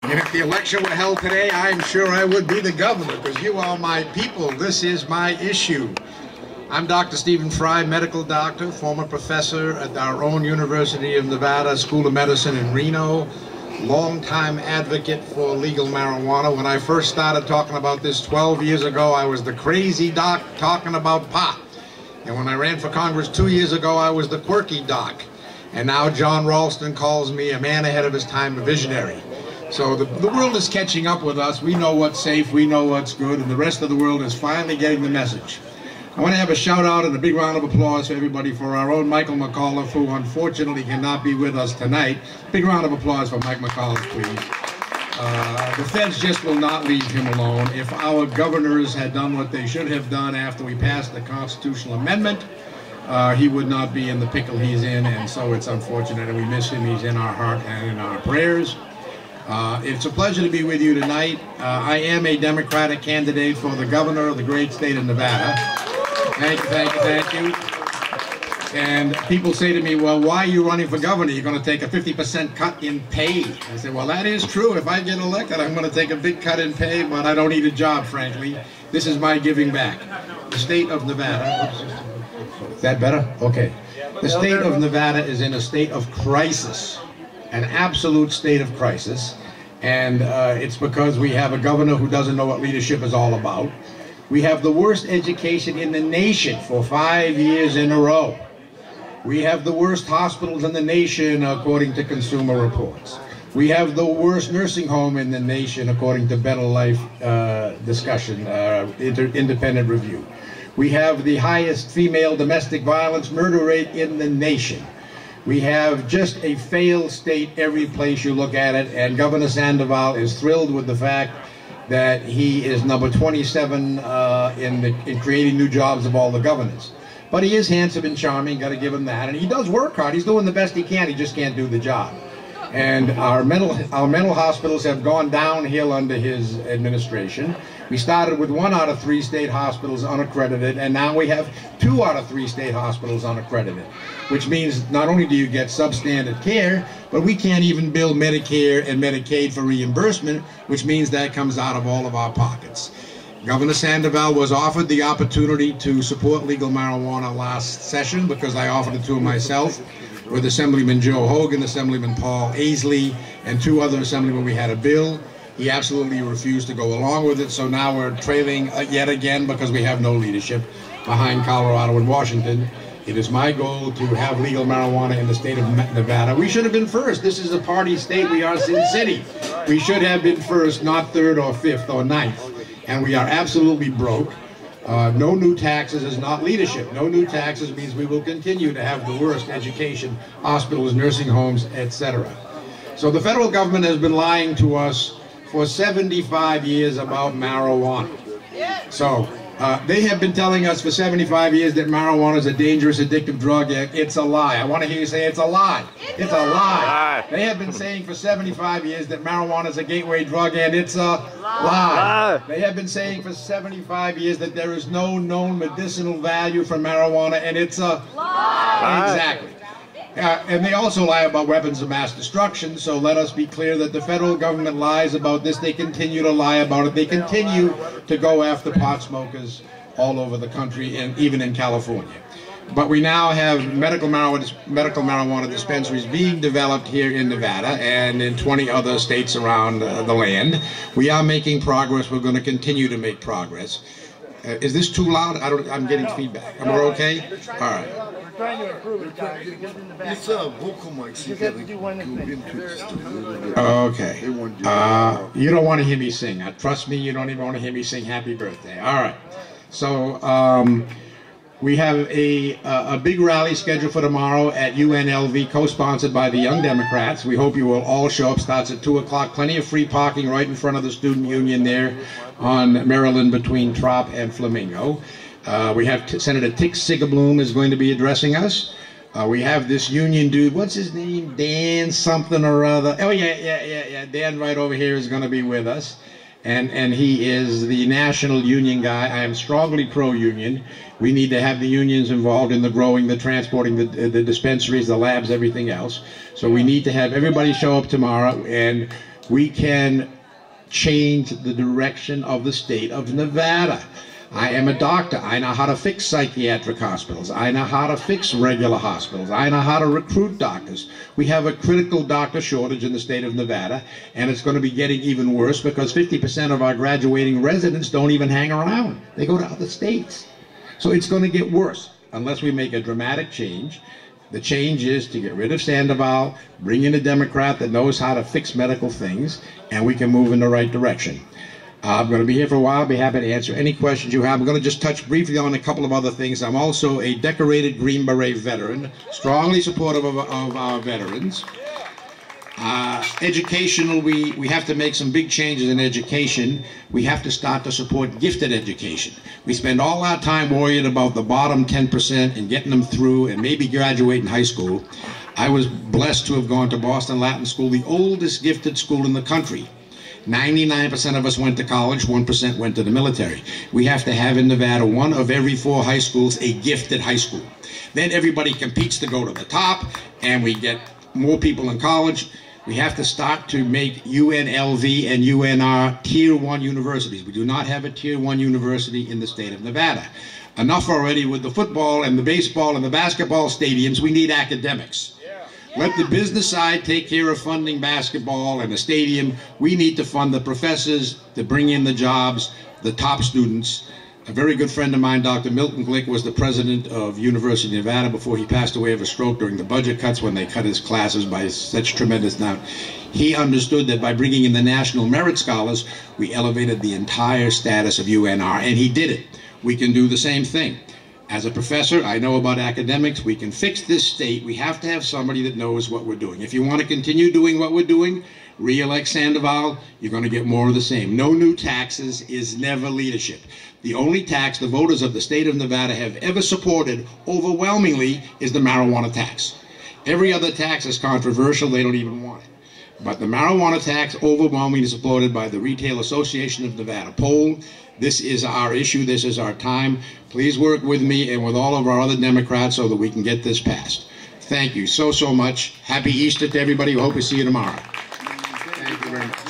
And if the election were held today, I'm sure I would be the governor, because you are my people. This is my issue. I'm Dr. Stephen Frye, medical doctor, former professor at our own University of Nevada School of Medicine in Reno, longtime advocate for legal marijuana. When I first started talking about this 12 years ago, I was the crazy doc talking about pot. And when I ran for Congress 2 years ago, I was the quirky doc. And now John Ralston calls me a man ahead of his time, a visionary. So the world is catching up with us. We know what's safe, we know what's good, and the rest of the world is finally getting the message. I want to have a shout out and a big round of applause for everybody for our own Michael McAuliffe, who unfortunately cannot be with us tonight. Big round of applause for Mike McAuliffe, please. The feds just will not leave him alone. If our governors had done what they should have done after we passed the constitutional amendment, he would not be in the pickle he's in, and so it's unfortunate, and we miss him. He's in our heart and in our prayers. It's a pleasure to be with you tonight. I am a Democratic candidate for the governor of the great state of Nevada. Thank you, thank you, thank you. And people say to me, well, why are you running for governor? You're going to take a 50% cut in pay. I say, well, that is true. If I get elected, I'm going to take a big cut in pay, but I don't need a job, frankly. This is my giving back. The state of Nevada. Is that better? Okay. The state of Nevada is in a state of crisis. An absolute state of crisis, and it's because we have a governor who doesn't know what leadership is all about. We have the worst education in the nation for 5 years in a row. We have the worst hospitals in the nation according to Consumer Reports. We have the worst nursing home in the nation according to Better Life discussion, independent review. We have the highest female domestic violence murder rate in the nation. We have just a failed state every place you look at it, and Governor Sandoval is thrilled with the fact that he is number 27 in creating new jobs of all the governors. But he is handsome and charming, got to give him that, and he does work hard. He's doing the best he can, he just can't do the job. And our mental hospitals have gone downhill under his administration. We started with 1 out of 3 state hospitals unaccredited, and now we have 2 out of 3 state hospitals unaccredited, which means not only do you get substandard care, but we can't even bill Medicare and Medicaid for reimbursement, which means that comes out of all of our pockets. Governor Sandoval was offered the opportunity to support legal marijuana last session because I offered it to him myself, with Assemblyman Joe Hogan, Assemblyman Paul Aisley, and 2 other assemblymen. We had a bill. He absolutely refused to go along with it, so now we're trailing yet again because we have no leadership behind Colorado and Washington. It is my goal to have legal marijuana in the state of Nevada. We should have been first. This is a party state. We are Sin City. We should have been first, not 3rd or 5th or 9th. And we are absolutely broke. No new taxes is not leadership. No new taxes means we will continue to have the worst education, hospitals, nursing homes, etc. So the federal government has been lying to us for 75 years about marijuana. So they have been telling us for 75 years that marijuana is a dangerous, addictive drug. It's a lie. I want to hear you say it's a lie. It's a lie. They have been saying for 75 years that marijuana is a gateway drug, and it's a lie. They have been saying for 75 years that there is no known medicinal value for marijuana, and it's a lie. Exactly. And they also lie about weapons of mass destruction, so let us be clear that the federal government lies about this. They continue to lie about it. They continue to go after pot smokers all over the country, and even in California. But we now have medical marijuana dispensaries being developed here in Nevada and in 20 other states around the land. We are making progress. We're going to continue to make progress. Is this too loud? I'm getting feedback. Am I okay? All right. We're trying to improve it, guys. It's a vocal mic. So you have to do one thing. Okay. You don't want to hear me sing. Trust me, you don't even want to hear me sing Happy Birthday. All right. So we have a big rally scheduled for tomorrow at UNLV, co-sponsored by the Young Democrats. We hope you will all show up. Starts at 2 o'clock. Plenty of free parking right in front of the Student Union there on Maryland between Trop and Flamingo. We have Senator Tick Sigabloom is going to be addressing us. We have this union dude, what's his name? Dan something or other. Oh, yeah. Dan right over here is going to be with us. And he is the national union guy. I am strongly pro-union. We need to have the unions involved in the growing, the transporting, the dispensaries, the labs, everything else. So we need to have everybody show up tomorrow. And we can change the direction of the state of Nevada. I am a doctor. I know how to fix psychiatric hospitals. I know how to fix regular hospitals. I know how to recruit doctors. We have a critical doctor shortage in the state of Nevada, and it's going to be getting even worse because 50% of our graduating residents don't even hang around. They go to other states. So it's going to get worse unless we make a dramatic change. The change is to get rid of Sandoval, bring in a Democrat that knows how to fix medical things, and we can move in the right direction. I'm going to be here for a while. I'll be happy to answer any questions you have. I'm going to just touch briefly on a couple of other things. I'm also a decorated Green Beret veteran, strongly supportive of our veterans. Educational, we have to make some big changes in education. We have to start to support gifted education. We spend all our time worrying about the bottom 10% and getting them through and maybe graduating high school. I was blessed to have gone to Boston Latin School, the oldest gifted school in the country. 99% of us went to college, 1% went to the military. We have to have in Nevada 1 of every 4 high schools a gifted high school. Then everybody competes to go to the top, and we get more people in college. We have to start to make UNLV and UNR Tier 1 universities. We do not have a Tier 1 university in the state of Nevada. Enough already with the football and the baseball and the basketball stadiums. We need academics. Let the business side take care of funding basketball and the stadium. We need to fund the professors to bring in the jobs, the top students. A very good friend of mine, Dr. Milton Glick, was the president of University of Nevada before he passed away of a stroke during the budget cuts when they cut his classes by such tremendous amount. He understood that by bringing in the National Merit Scholars, we elevated the entire status of UNR, and he did it. We can do the same thing. As a professor, I know about academics. We can fix this state. We have to have somebody that knows what we're doing. If you want to continue doing what we're doing, re-elect Sandoval, you're going to get more of the same. No new taxes is never leadership. The only tax the voters of the state of Nevada have ever supported overwhelmingly is the marijuana tax. Every other tax is controversial. They don't even want it. But the marijuana tax overwhelmingly supported by the Retail Association of Nevada poll. This is our issue. This is our time. Please work with me and with all of our other Democrats so that we can get this passed. Thank you so much. Happy Easter to everybody. We hope to see you tomorrow. Thank you very much.